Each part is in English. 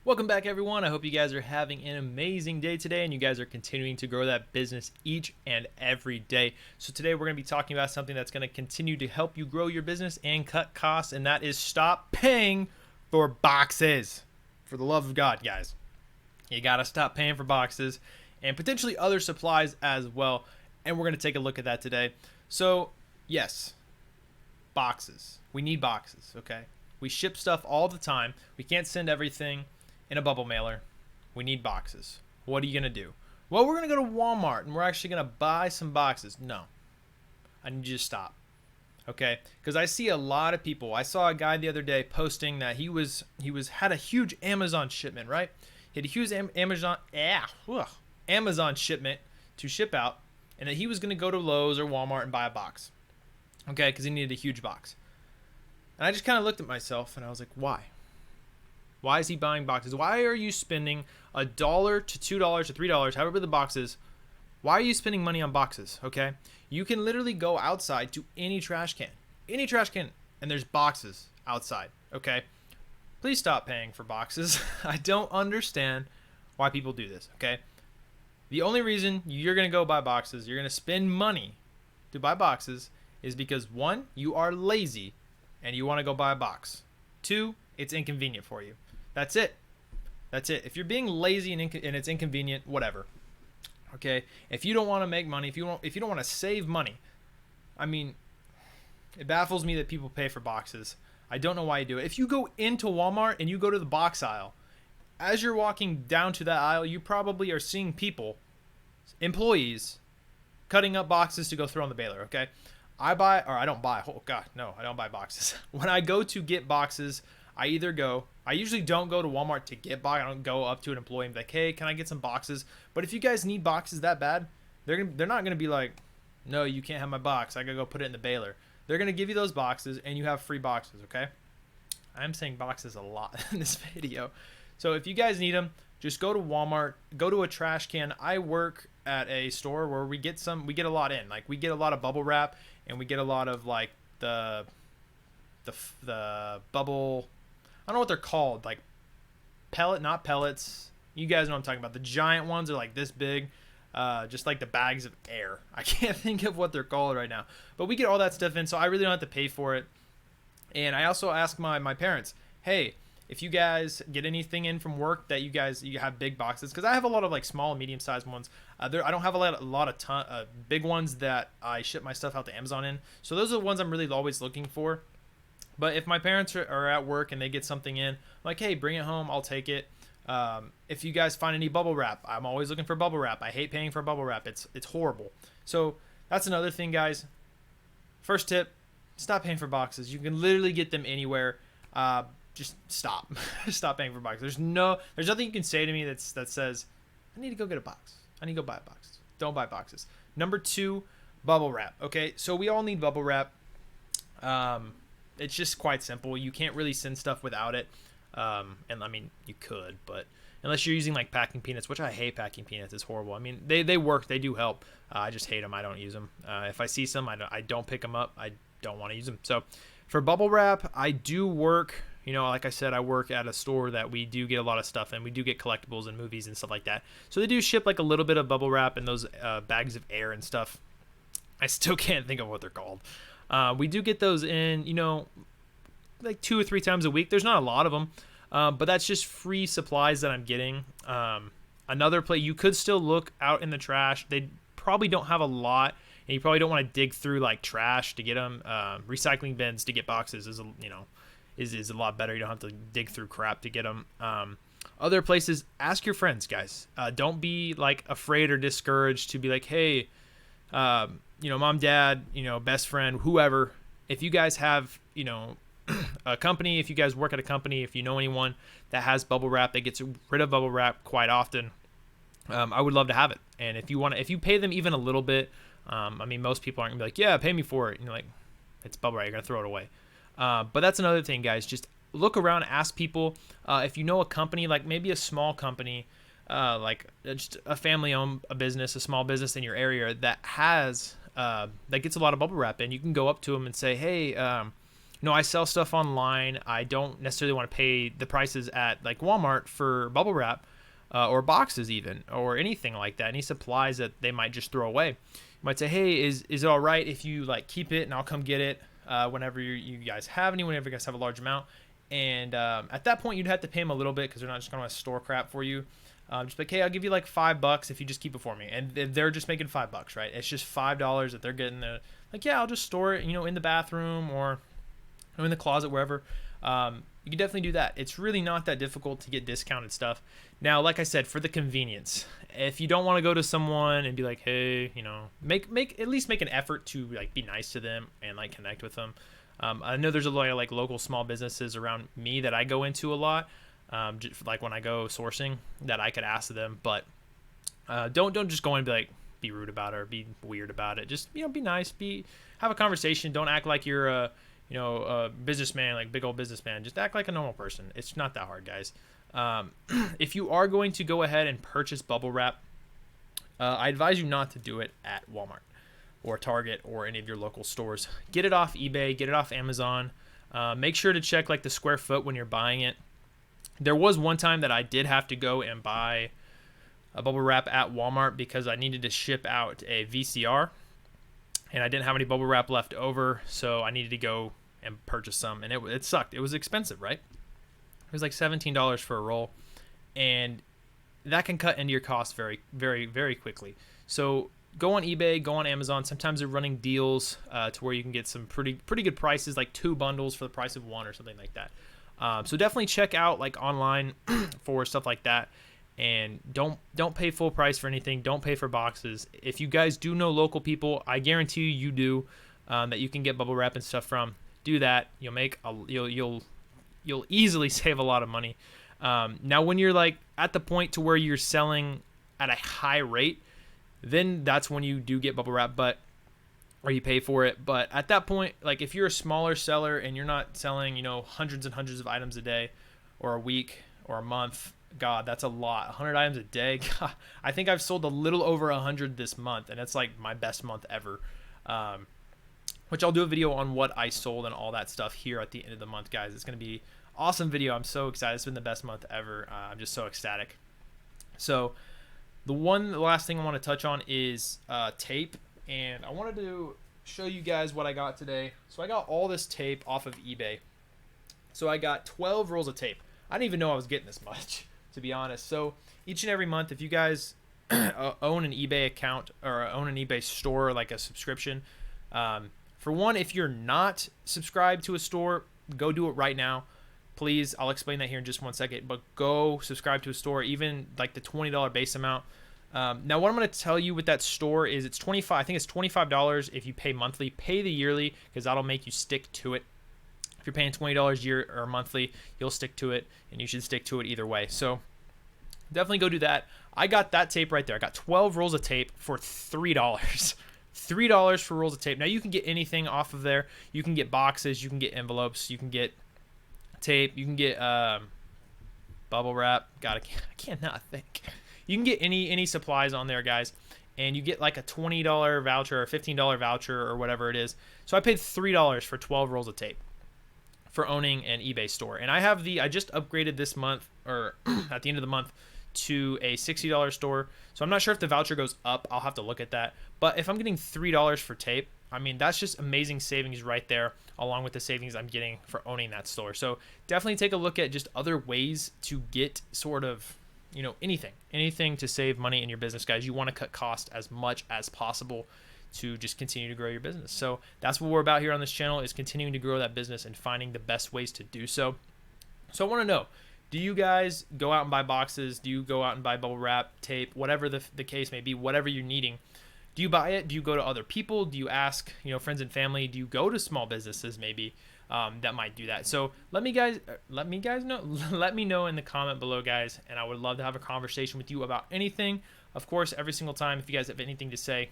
Welcome back, everyone. I hope you guys are having an amazing day today and you guys are continuing to grow that business each and every day. So today we're going to be talking about something that's going to continue to help you grow your business and cut costs, and that is stop paying for boxes. For the love of God, guys. You got to stop paying for boxes and potentially other supplies as well. And we're going to take a look at that today. So, yes, boxes. We need boxes, okay? We ship stuff all the time. We can't send everything in a bubble mailer. We need boxes. What are you going to do? Well, we're going to go to Walmart and we're actually going to buy some boxes. No. I need you to stop. Okay? Because I see a lot of people. I saw a guy the other day posting that he had a huge Amazon shipment, right? He had a huge Amazon shipment to ship out, and that he was going to go to Lowe's or Walmart and buy a box. Okay? Because he needed a huge box. And I just kind of looked at myself and I was like, why? Why is he buying boxes? Why are you spending $1 to $2 to $3, however the box is? Why are you spending money on boxes? Okay, you can literally go outside to any trash can, and there's boxes outside. Okay, please stop paying for boxes. I don't understand why people do this. Okay, the only reason you're gonna go buy boxes, you're gonna spend money to buy boxes, is because one, you are lazy, and you want to go buy a box. Two, it's inconvenient for you. That's it. If you're being lazy and it's inconvenient, whatever. Okay. If you don't want to make money, if you don't want to save money, I mean, it baffles me that people pay for boxes. I don't know why you do it. If you go into Walmart and you go to the box aisle, as you're walking down to that aisle, you probably are seeing people, employees, cutting up boxes to go throw on the baler. Okay. I don't buy. Oh God, no, I don't buy boxes. When I go to get boxes, I usually don't go to Walmart to get boxes. I don't go up to an employee and be like, hey, can I get some boxes? But if you guys need boxes that bad, they're not gonna be like, no, you can't have my box. I gotta go put it in the baler. They're gonna give you those boxes and you have free boxes. Okay. I'm saying boxes a lot in this video. So if you guys need them, just go to Walmart, go to a trash can. I work at a store where we get a lot in. Like, we get a lot of bubble wrap, and we get a lot of like the bubble, I don't know what they're called, like not pellets. You guys know what I'm talking about. The giant ones are like this big, just like the bags of air. I can't think of what they're called right now. But we get all that stuff in, so I really don't have to pay for it. And I also ask my parents, hey, if you guys get anything in from work that you have big boxes, because I have a lot of like small and medium sized ones. I don't have a lot of big ones that I ship my stuff out to Amazon in. So those are the ones I'm really always looking for. But if my parents are at work and they get something in, I'm like, hey, bring it home. I'll take it. If you guys find any bubble wrap, I'm always looking for bubble wrap. I hate paying for bubble wrap. It's horrible. So that's another thing, guys. First tip, stop paying for boxes. You can literally get them anywhere. Just stop. Stop paying for boxes. There's nothing you can say to me that says, I need to go get a box. I need to go buy a box. Don't buy boxes. Number 2, bubble wrap. Okay, so we all need bubble wrap. It's just quite simple. You can't really send stuff without it. And I mean, you could, but unless you're using like packing peanuts, which I hate packing peanuts. It's horrible. I mean, they work. They do help. I just hate them. I don't use them. If I see some, I don't pick them up. I don't want to use them. So for bubble wrap, I do work. You know, like I said, I work at a store that we do get a lot of stuff in. We do get collectibles and movies and stuff like that. So they do ship like a little bit of bubble wrap and those bags of air and stuff. I still can't think of what they're called. We do get those in, you know, like 2 or 3 times a week. There's not a lot of them, but that's just free supplies that I'm getting. Another place, you could still look out in the trash. They probably don't have a lot, and you probably don't want to dig through like trash to get them. Recycling bins to get boxes is a lot better. You don't have to dig through crap to get them. Other places, ask your friends, guys. Don't be like afraid or discouraged to be like, hey, you know, mom, dad, you know, best friend, whoever. If you guys have, you know, a company, if you guys work at a company, if you know anyone that has bubble wrap, that gets rid of bubble wrap quite often, I would love to have it. And if you pay them even a little bit, I mean, most people aren't gonna be like, yeah, pay me for it. You know, like, it's bubble wrap, you're gonna throw it away. But that's another thing, guys. Just look around, ask people. If you know a company, like maybe a small company, like just a family-owned business, a small business in your area that has that gets a lot of bubble wrap in, you can go up to them and say, hey, No, I sell stuff online. I don't necessarily want to pay the prices at like Walmart for bubble wrap, or boxes even, or anything like that. Any supplies that they might just throw away. You might say, hey, is it all right if you like keep it and I'll come get it whenever you guys have any, whenever you guys have a large amount. And at that point, you'd have to pay them a little bit because they're not just going to store crap for you. Just like, hey, I'll give you like $5 if you just keep it for me. And they're just making $5, right? It's just $5 that they're getting. Like, yeah, I'll just store it, in the bathroom or in the closet, wherever. You can definitely do that. It's really not that difficult to get discounted stuff. Now, like I said, for the convenience, if you don't want to go to someone and be like, hey, at least make an effort to like be nice to them and like connect with them. I know there's a lot of like local small businesses around me that I go into a lot, just like when I go sourcing, that I could ask them. But don't just go in and be rude about it or be weird about it. Just be nice, have a conversation. Don't act like you're a businessman, like big old businessman. Just act like a normal person. It's not that hard, guys. If you are going to go ahead and purchase bubble wrap, I advise you not to do it at Walmart or Target or any of your local stores. Get it off eBay, get it off Amazon. Make sure to check like the square foot when you're buying it. There was one time that I did have to go and buy a bubble wrap at Walmart because I needed to ship out a VCR and I didn't have any bubble wrap left over, so I needed to go and purchase some, and it sucked. It was expensive, right? It was like $17 for a roll, and that can cut into your costs very, very, very quickly. So go on eBay, go on Amazon. Sometimes they're running deals to where you can get some pretty good prices, like 2 bundles for the price of 1 or something like that. So definitely check out like online for stuff like that, and don't pay full price for anything. Don't pay for boxes. If you guys do know local people, I guarantee you do, that you can get bubble wrap and stuff from. Do that. You'll easily save a lot of money. Now, when you're like at the point to where you're selling at a high rate, then that's when you do get bubble wrap, or you pay for it. But at that point, like if you're a smaller seller and you're not selling, hundreds and hundreds of items a day or a week or a month, God, that's a lot. 100 items a day. God, I think I've sold a little over 100 this month, and it's like my best month ever. Which I'll do a video on what I sold and all that stuff here at the end of the month, guys. It's going to be awesome video. I'm so excited. It's been the best month ever. I'm just so ecstatic. So the last thing I want to touch on is tape, and I wanted to show you guys what I got today. So I got all this tape off of eBay. So I got 12 rolls of tape. I didn't even know I was getting this much, to be honest. So each and every month, if you guys own an eBay account or own an eBay store, like a subscription, for one, if you're not subscribed to a store, go do it right now. Please, I'll explain that here in just 1 second, but go subscribe to a store, even like the $20 base amount. Now, what I'm going to tell you with that store is it's I think it's $25 if you pay monthly. Pay the yearly because that'll make you stick to it. If you're paying $20 year or monthly, you'll stick to it, and you should stick to it either way. So definitely go do that. I got that tape right there. I got 12 rolls of tape for $3. $3 for rolls of tape. Now, you can get anything off of there. You can get boxes. You can get envelopes. You can get tape. You can get bubble wrap. God, I cannot think. You can get any supplies on there, guys, and you get like a $20 voucher or $15 voucher or whatever it is. So I paid $3 for 12 rolls of tape for owning an eBay store. And I just upgraded this month, or at the end of the month, to a $60 store. So I'm not sure if the voucher goes up. I'll have to look at that. But if I'm getting $3 for tape, I mean, that's just amazing savings right there, along with the savings I'm getting for owning that store. So definitely take a look at just other ways to get sort of, anything to save money in your business, guys. You want to cut costs as much as possible to just continue to grow your business. So that's what we're about here on this channel, is continuing to grow that business and finding the best ways to do so. So I want to know, do you guys go out and buy boxes? Do you go out and buy bubble wrap, tape, whatever the case may be, whatever you're needing? Do you buy it? Do you go to other people? Do you ask, friends and family? Do you go to small businesses maybe that might do that? So let me know. Let me know in the comment below, guys, and I would love to have a conversation with you about anything. Of course, every single time, if you guys have anything to say,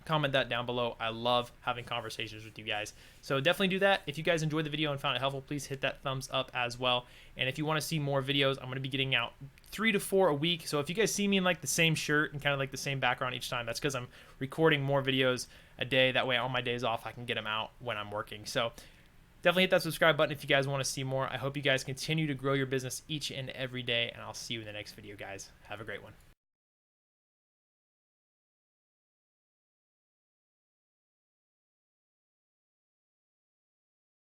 comment that down below. I love having conversations with you guys. So definitely do that. If you guys enjoyed the video and found it helpful, please hit that thumbs up as well. And if you want to see more videos, I'm going to be getting out 3 to 4 a week. So if you guys see me in like the same shirt and kind of like the same background each time, that's because I'm recording more videos a day. That way on my days off, I can get them out when I'm working. So Definitely hit that subscribe button if you guys want to see more. I hope you guys continue to grow your business each and every day, and I'll see you in the next video, guys. Have a great one.